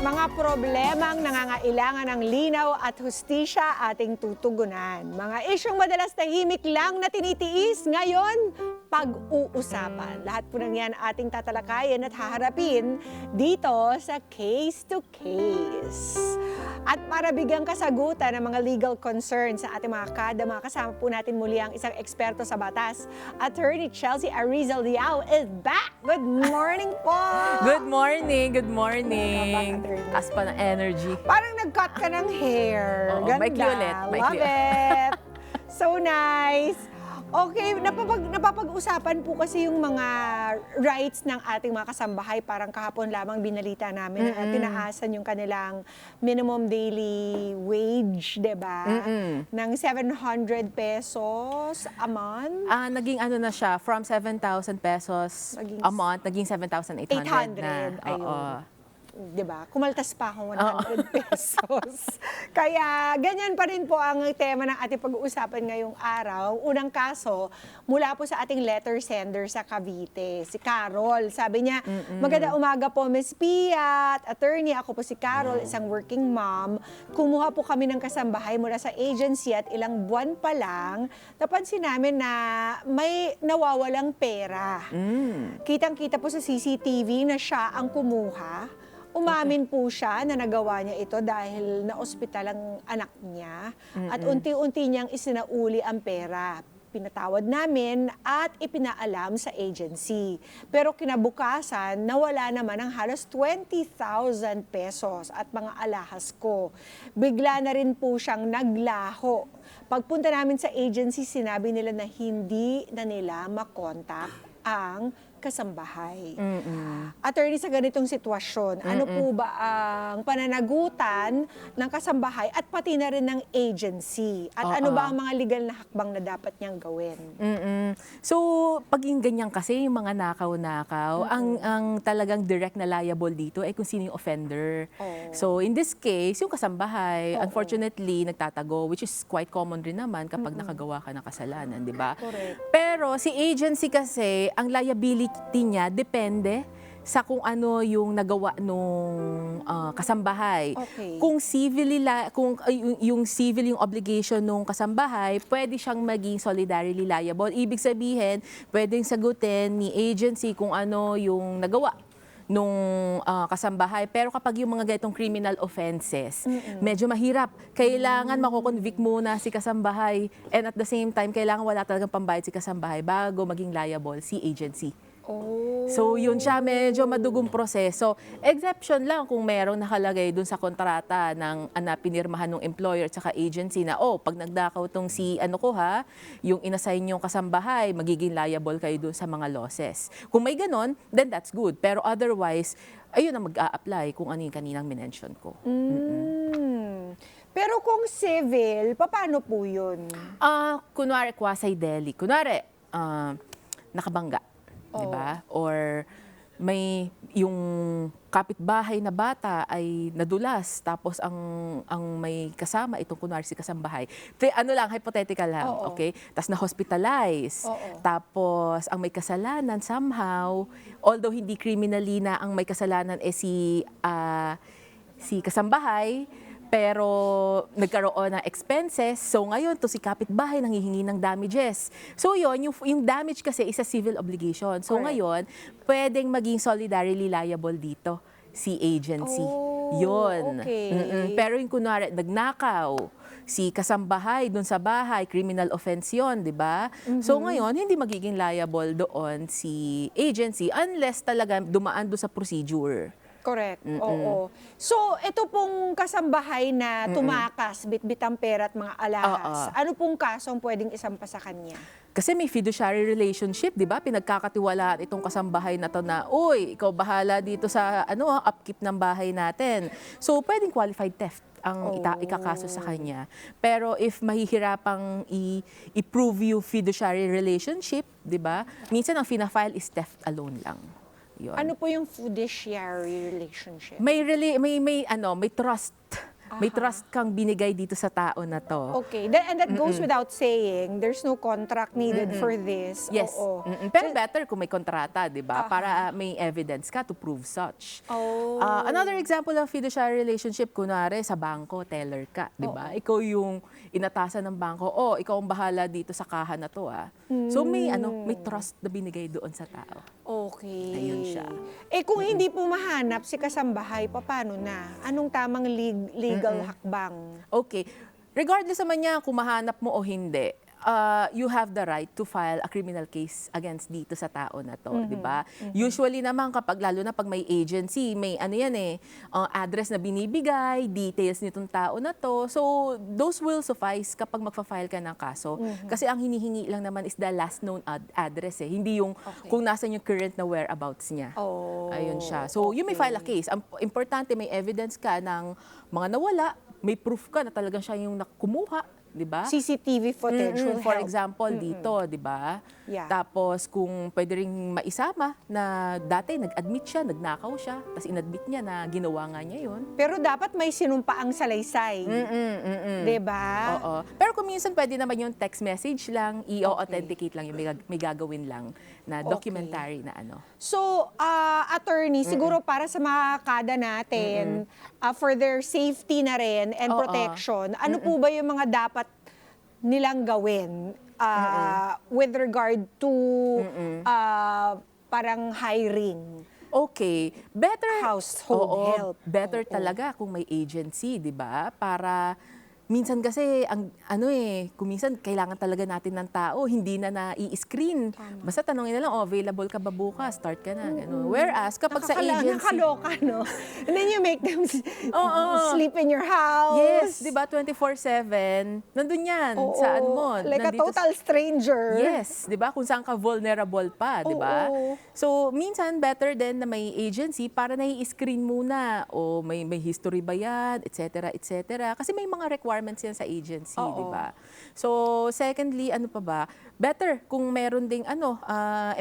Mga problemang nangangailangan ng linaw at hustisya ating tutugunan. Mga isyong madalas tahimik lang na tinitiis, ngayon pag-uusapan. Lahat po ng yan ating tatalakayin at haharapin dito sa Case to Case. At para bigyang kasagutan ng mga legal concerns sa ating mga mga kasama po natin muli ang isang eksperto sa batas. Attorney Chelsea Arizal Liao is back! Good morning po! Good morning, good Welcome morning. back, attorney. Taas pa ng energy. Parang nag-cut ka ng hair. Oo, Ganda. maikli ulit, maikli. Love it. So nice. Okay, napapag-usapan po kasi yung mga rights ng ating mga kasambahay. Parang kahapon lamang binalita namin na tinaasan yung kanilang minimum daily wage, di ba? Ng 700 pesos a month. Naging ano na siya, from 7,000 pesos Naging a month, naging 7,800 na. 800, ayun. Oo. Di ba? Kumaltas pa akong 100 pesos. Kaya ganyan pa rin po ang tema ng ating pag-uusapan ngayong araw. Unang kaso, mula po sa ating letter sender sa Cavite, si Carol. Sabi niya, maganda umaga po, Ms. Pia, at attorney, ako po si Carol, isang working mom. Kumuha po kami ng kasambahay mula sa agency at ilang buwan pa lang, napansin namin na may nawawalang pera. Kitang-kita po sa CCTV na siya ang kumuha. Umamin po siya na nagawa niya ito dahil na-ospital ang anak niya at unti-unti niyang isinauli ang pera. Pinatawad namin at ipinaalam sa agency. Pero kinabukasan, nawala naman ang halos 20,000 pesos at mga alahas ko. Bigla na rin po siyang naglaho. Pagpunta namin sa agency, sinabi nila na hindi na nila makontak ang kasambahay. Attorney, sa ganitong sitwasyon, ano po ba ang pananagutan ng kasambahay at pati na rin ng agency? At ano ba ang mga legal na hakbang na dapat niyang gawin? So, pag yung ganyan kasi, yung mga nakaw-nakaw, ang talagang direct na liable dito ay kung sino yung offender. So, in this case, yung kasambahay, unfortunately, nagtatago, which is quite common rin naman kapag nakagawa ka ng kasalanan, di ba? Correct. Pero si agency kasi, ang liability niya depende sa kung ano yung nagawa nung kasambahay. Okay. Kung yung civil yung obligation nung kasambahay, pwede siyang maging solidarily liable. Ibig sabihin, pwedeng sagutin ni agency kung ano yung nagawa nung kasambahay. Pero kapag yung mga ganitong criminal offenses, medyo mahirap. Kailangan makukonvict muna si kasambahay and at the same time, kailangan wala talagang pambayad si kasambahay bago maging liable si agency. So yun siya, medyo madugong proseso. Exception lang kung merong nakalagay dun sa kontrata ng pinirmahan ng employer at saka agency na, pag nagdakaw tong si yung inassign yung kasambahay, magiging liable kayo dun sa mga losses. Kung may ganon, then that's good. Pero otherwise, ayun ang mag-a-apply kung ano yung kaninang minention ko. Pero kung civil, paano po yun? Kunwari, quasi deli. Kunwari, nakabangga. Diba? Or may yung kapitbahay na bata ay nadulas tapos ang may kasama itong kunwari si kasambahay. Ano lang, hypothetical lang, okay? Tapos na-hospitalize. Tapos ang may kasalanan somehow, although hindi criminally na ang may kasalanan si kasambahay, pero nagkaroon ng expenses. So ngayon, to si kapitbahay nanghihingi ng damages. So yun, yung damage kasi is a civil obligation. So ngayon, pwedeng maging solidarily liable dito si agency. Yun. Okay. Pero yung kunwari, nagnakaw, si kasambahay dun sa bahay, criminal offense yun, di ba? So ngayon, hindi magiging liable doon si agency unless talaga dumaan doon sa procedure. Correct. Oo. So, ito pong kasambahay na tumakas, bitbit ang pera at mga alahas. Ano pong kaso ang pwedeng isampa sa kanya? Kasi may fiduciary relationship, di ba? Pinagkakatiwalaan itong kasambahay na to na, uy, ikaw bahala dito sa upkeep ng bahay natin. So, pwedeng qualified theft ang ikakaso sa kanya. Pero if mahihirapang i-prove yung fiduciary relationship, di ba? Minsan ang fina-file is theft alone lang. Yun. Ano po yung fiduciary relationship? May trust May trust kang binigay dito sa tao na to. Okay. And that goes without saying, there's no contract needed for this. Yes. Oo. Pero better kung may kontrata, di ba? Para may evidence ka to prove such. Oh. Another example of fiduciary relationship, kunwari sa bangko, teller ka, di ba? Ikaw yung inatasan ng bangko, ikaw ang bahala dito sa kaha na to, ah. So may trust na binigay doon sa tao. Okay. Ayun siya. Kung hindi po mahanap si kasambahay, paano na? Anong tamang legal hakbang? Okay. Regardless naman niya kung mahanap mo o hindi, you have the right to file a criminal case against dito sa tao na to, di ba? Usually naman kapag, lalo na pag may agency, may address na binibigay, details nitong tao na to. So, those will suffice kapag magfa-file ka ng kaso. Kasi ang hinihingi lang naman is the last known address eh. Hindi yung kung nasan yung current na whereabouts niya. Oh. Ayun siya. So, you may file a case. Ang importante, may evidence ka ng mga nawala, may proof ka na talagang siya yung nakumuha, di ba? CCTV footage will For help. example, dito, di ba? Yeah. Tapos, kung pwede ring maisama na dati nag-admit siya, nagnakaw siya, tapos inadmit niya na ginawa nga niya yun. Pero dapat may sinumpaang salaysay. Di ba? Oo. Pero kung minsan pwede naman yung text message lang, i-authenticate lang, yung may gagawin lang na documentary na ano. So, attorney, siguro para sa mga kada natin, for their safety na rin and protection, ano po ba yung mga dapat nilang gawin with regard to parang hiring? Okay, better Household help. Better talaga kung may agency, 'di ba? Para minsan kasi ang kung minsan kailangan talaga natin ng tao, hindi na na-i-screen. Basta tanongin na lang, available ka ba bukas? Start ka na, gano'n. Whereas kapag sa agency, Nakaloka, no? And then you make them sleep in your house. yes, 'di ba, 24/7, nandun 'yan, saan mo? Like Nandito a total stranger. Yes, 'di ba? Kung saan ka vulnerable pa, 'di ba? Oo. So, minsan better din na may agency para nai-screen muna o may history ba 'yan, etc., etc. Kasi may mga requirements yan sa agency, 'di ba? So, secondly, ano pa ba? Better kung meron ding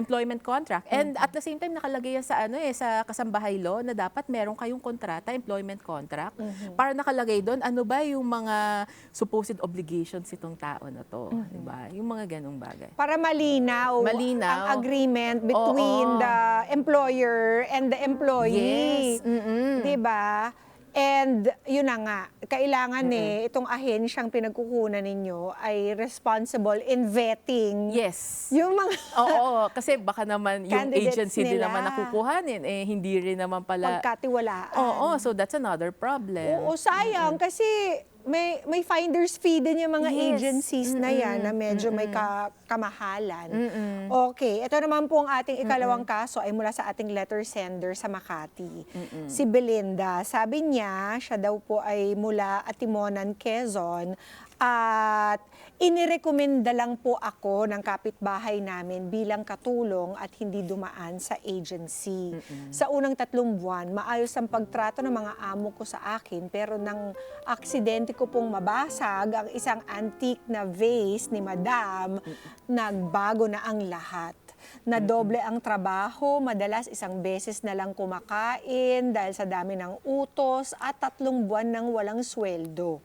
employment contract. And at the same time nakalagay yan sa sa kasambahay law na dapat meron kayong kontrata, employment contract, para nakalagay doon ano ba yung mga supposed obligations itong tao na 'to, 'di ba? Yung mga ganung bagay. Para malinaw, ang agreement between the employer and the employee. Yes. 'Di ba? And yun na nga, kailangan itong ahensyang pinagkukunan ninyo ay responsible in vetting Yes. yung mga Oo, kasi baka naman yung Candidates agency din nila. naman nakukuhanin, hindi rin naman pala. pagkatiwalaan. Oo, so that's another problem. Oo, sayang kasi may finder's fee din yung mga Yes. agencies na yan na medyo may kamahalan. Okay, ito naman po ang ating ikalawang kaso ay mula sa ating letter sender sa Makati. Si Belinda, sabi niya, siya daw po ay mula Atimonan, Quezon, at inirekomenda lang po ako ng kapitbahay namin bilang katulong at hindi dumaan sa agency. Sa unang 3 buwan, maayos ang pagtrato ng mga amo ko sa akin, pero nang aksidente ko pong mabasag ang isang antique na vase ni Madam, nagbago na ang lahat. Nadoble ang trabaho, madalas 1 beses na lang kumakain dahil sa dami ng utos at 3 buwan nang walang sweldo.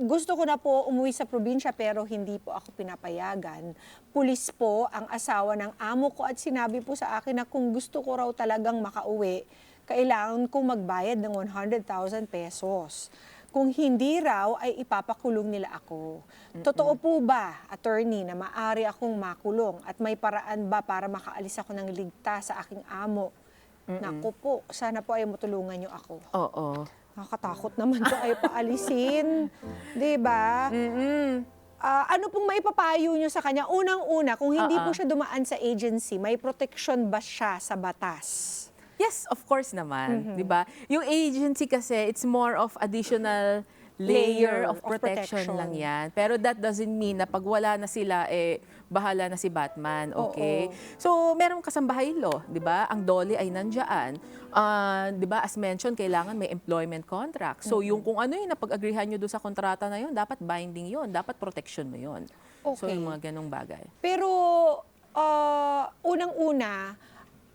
Gusto ko na po umuwi sa probinsya pero hindi po ako pinapayagan. Pulis po ang asawa ng amo ko at sinabi po sa akin na kung gusto ko raw talagang makauwi, kailangan kong magbayad ng 100,000 pesos. Kung hindi raw, ay ipapakulong nila ako. Totoo po ba, attorney, na maaari akong makulong at may paraan ba para makaalis ako ng ligtas sa aking amo? Naku po, sana po ay matulungan niyo ako. Oo. Nakakatakot naman to ay paalisin. Di ba? Ano pong maipapayo niyo sa kanya? Unang-una, kung hindi po siya dumaan sa agency, may protection ba siya sa batas? Yes, of course naman, 'di ba? Yung agency kasi it's more of additional layer of protection lang 'yan. Pero that doesn't mean na pag wala na sila bahala na si Batman, okay? So, merong kasambahay law, 'di ba? Ang DOLE ay nandiyan. 'Di ba? As mentioned, kailangan may employment contract. So, yung kung ano yung napag-agreehan niyo doon sa kontrata na 'yon, dapat binding 'yon, dapat protection mo 'yon. So, Okay. yung mga ganong bagay. Pero, unang-una,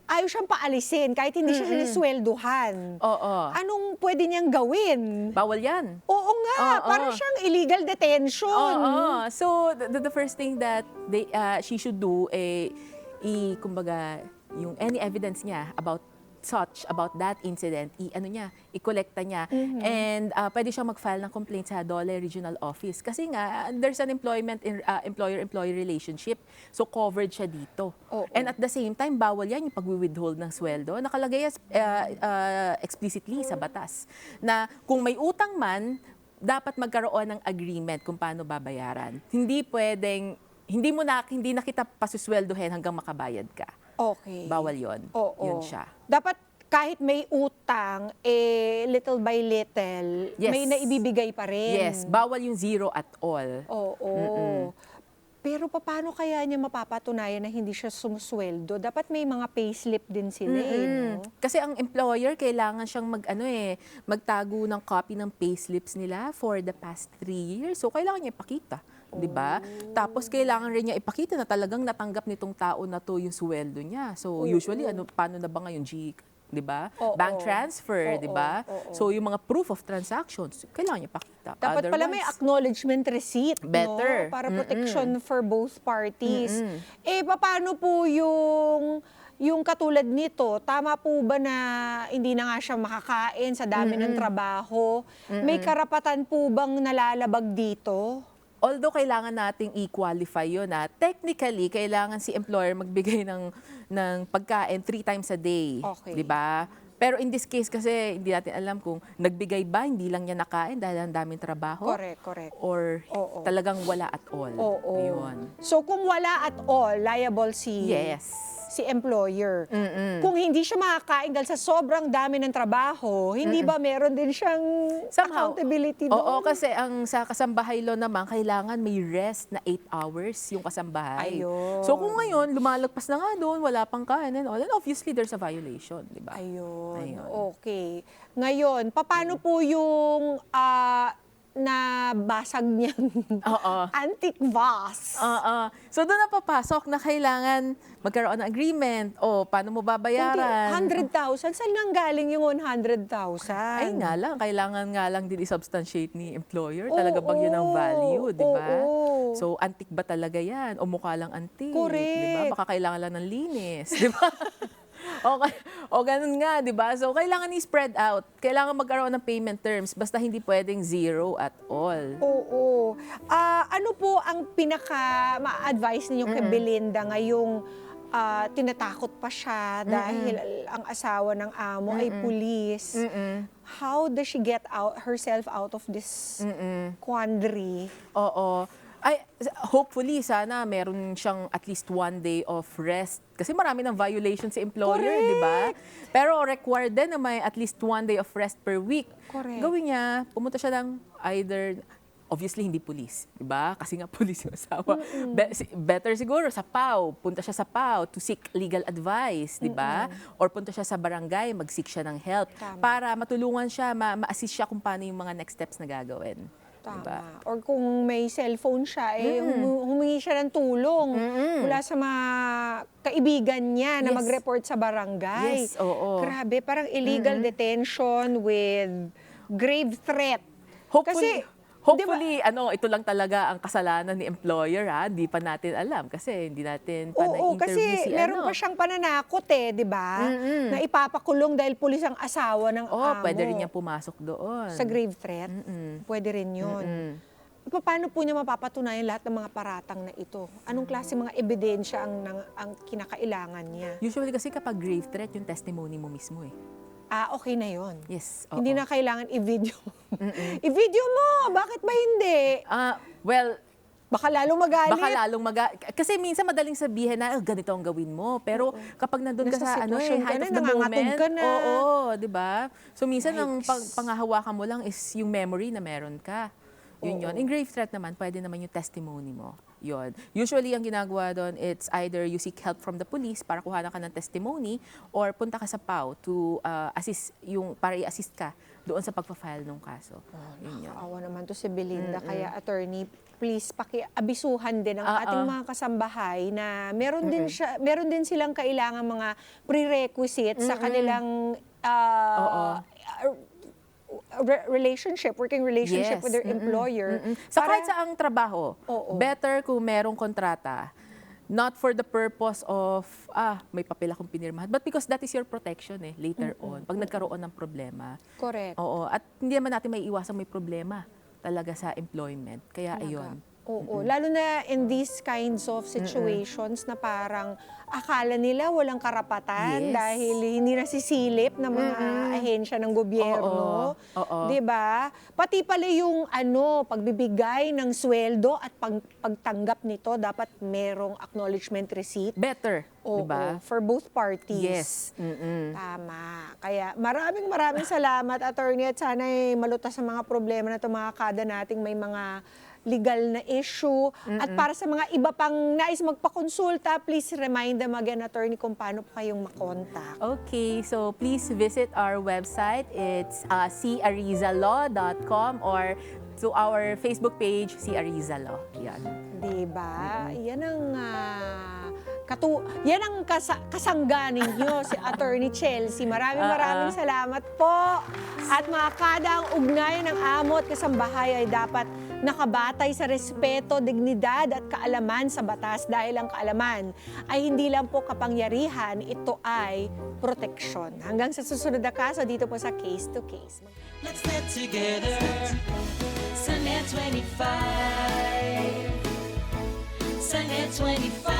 ayaw siyang paalisin kahit hindi siya siniswelduhan. Oo. Anong pwede niyang gawin? Bawal yan. Oo nga, Oo. parang siyang illegal detention. Oo. So, the first thing that she should do, kumbaga, yung any evidence niya about that incident, i-collecta niya. And pwede siyang mag-file ng complaint sa Dole Regional Office. Kasi nga, there's an employer-employee relationship. So, covered siya dito. Oo. And at the same time, bawal yan yung pag-withhold ng sweldo. Nakalagay explicitly sa batas na kung may utang man, dapat magkaroon ng agreement kung paano babayaran. Hindi pwedeng, hindi na kita pasusweldohin hanggang makabayad ka. Okay. Bawal yon. Oo. Yun siya. Dapat kahit may utang, little by little, Yes. may naibibigay pa rin. Yes, bawal yung zero at all. Oo. Pero paano kaya niya mapapatunayan na hindi siya sumusweldo? Dapat may mga payslip din sila no? Kasi ang employer, kailangan siyang magtago ng copy ng payslips nila for the past 3 years. So, kailangan niya ipakita. 'Di ba? Tapos kailangan rin niya ipakita na talagang natanggap nitong tao na to yung sweldo niya. So usually paano na ba ngayon 'di ba? Bank transfer, 'di ba? So yung mga proof of transactions, kailangan niya pakita. Dapat pala may acknowledgement receipt, Better. no? Para protection for both parties. Paano po yung katulad nito, tama po ba na hindi na nga siya makakain sa dami ng trabaho? May karapatan po bang nalalabag dito? Although kailangan nating i-qualify yun, technically, kailangan si employer magbigay ng pagkain 3 times a day. Okay. Di ba? Pero in this case kasi, hindi natin alam kung nagbigay ba, hindi lang niya nakain dahil ang daming trabaho. Correct. Or Oo. talagang wala at all. Oo. Yun. So kung wala at all, liable si employer. Kung hindi siya makakain dahil sa sobrang dami ng trabaho, hindi ba meron din siyang accountability doon? Oo, kasi sa kasambahay law naman, kailangan may rest na 8 hours yung kasambahay. Ayun. So kung ngayon, lumalagpas na nga doon, wala pang kain and all, then obviously there's a violation, di ba? Ayun. Ayun. Okay. Ngayon, paano po yung nabasag niyang antique vase? So doon na papasok na kailangan magkaroon ng agreement. O, paano mo babayaran? 100,000? Saan nang galing yung 100,000? Ay nga lang, kailangan nga lang din i-substantiate ni employer. Talaga bang yun ang value, di ba? Oo. So, antique ba talaga yan? O mukha lang antique? Correct. Di ba? Baka kailangan lang ng linis, di ba? O ganun nga, di ba? So, kailangan i-spread out. Kailangan magkaroon ng payment terms. Basta hindi pwedeng zero at all. Oo. Ano po ang pinaka-ma-advise ninyo kay Belinda ngayong tinatakot pa siya dahil ang asawa ng amo ay pulis? How does she get herself out of this quandary? Oo. Ay, hopefully, sana meron siyang at least 1 day of rest. Kasi marami ng violation si employer, di ba? Pero required din na may at least 1 day of rest per week. Correct. Gawin niya, pumunta siya ng either, obviously hindi police, di ba? Kasi nga police yung asawa. Better siguro sa PAW. Punta siya sa PAW to seek legal advice, di ba? Or punta siya sa barangay, mag-seek siya ng help. Tama. Para matulungan siya, ma-assist siya kung paano yung mga next steps na gagawin. Tama. Diba? Or kung may cellphone siya, humingi siya ng tulong mula sa mga kaibigan niya na Yes. mag-report sa barangay. Yes, oo. Grabe, parang illegal detention with grave threat. Hopefully, ito lang talaga ang kasalanan ni employer, Hindi pa natin alam kasi hindi natin pa Oo, kasi na-interview si meron pa siyang pananakot di ba? Na ipapakulong dahil pulis ang asawa ng amo. Pwede rin niya pumasok doon. Sa grave threat? Pwede rin yun. Paano po niya mapapatunayan lahat ng mga paratang na ito? Anong klase mga ebidensya ang kinakailangan niya? Usually kasi kapag grave threat, yung testimony mo mismo Okay na yon. Yes. Hindi na kailangan i-video. I-video mo! Bakit ba hindi? Well, Baka lalong magalit. Kasi minsan madaling sabihin na, ganito ang gawin mo. Pero kapag nandun ka Nasa sa sitwasyon ka height na, of the nangangatog moment, ka na. oo, di ba? So minsan ang Yikes. panghahawakan mo lang is yung memory na meron ka. Yun Oo. yun. In grave threat naman, pwede naman yung testimony mo. Yon. Usually, ang ginagawa doon, it's either you seek help from the police para kuhanan ka ng testimony or punta ka sa PAW to assist, para i-assist ka doon sa pagpa-file ng kaso. Yun yun. Nakakaawa naman to si Belinda. Kaya attorney, please pakiabisuhan din ang ating mga kasambahay na meron din silang kailangan mga prerequisites sa kanilang working relationship Yes. with their employer. Sa kahit saang trabaho, Oo. better kung merong kontrata, not for the purpose of, may papel akong pinirmahan, but because that is your protection later on, pag nagkaroon ng problema. Correct. Oo, at hindi naman natin may iwasan may problema talaga sa employment. Kaya ayun. Oo, lalo na in these kinds of situations na parang akala nila walang karapatan Yes. dahil hindi nasisilip ng mga ahensya ng gobyerno. Oo. 'Di ba? Pati pala yung pagbibigay ng sweldo at pagtanggap nito dapat merong acknowledgement receipt. Better, Oo, di ba? for both parties. Yes. Tama. Kaya maraming salamat, attorney, at sana'y malutas sa mga problema na ito, mga kada nating may mga legal na issue. At para sa mga iba pang nais magpakonsulta, please remind them again, attorney, kung paano po kayong makontak. Okay, so please visit our website. It's carizalaw.com or to our Facebook page, Carizalaw. Yan. Diba? Yan ang kasangga ninyo, si Attorney Chelsea. Maraming salamat po. At mga kada, ang ugnayan ng amo at kasambahay ay dapat nakabatay sa respeto, dignidad at kaalaman sa batas dahil ang kaalaman ay hindi lang po kapangyarihan, ito ay proteksyon. Hanggang sa susunod na kaso dito po sa Case to Case. Let's get together. Sunday 25. Sunday 25.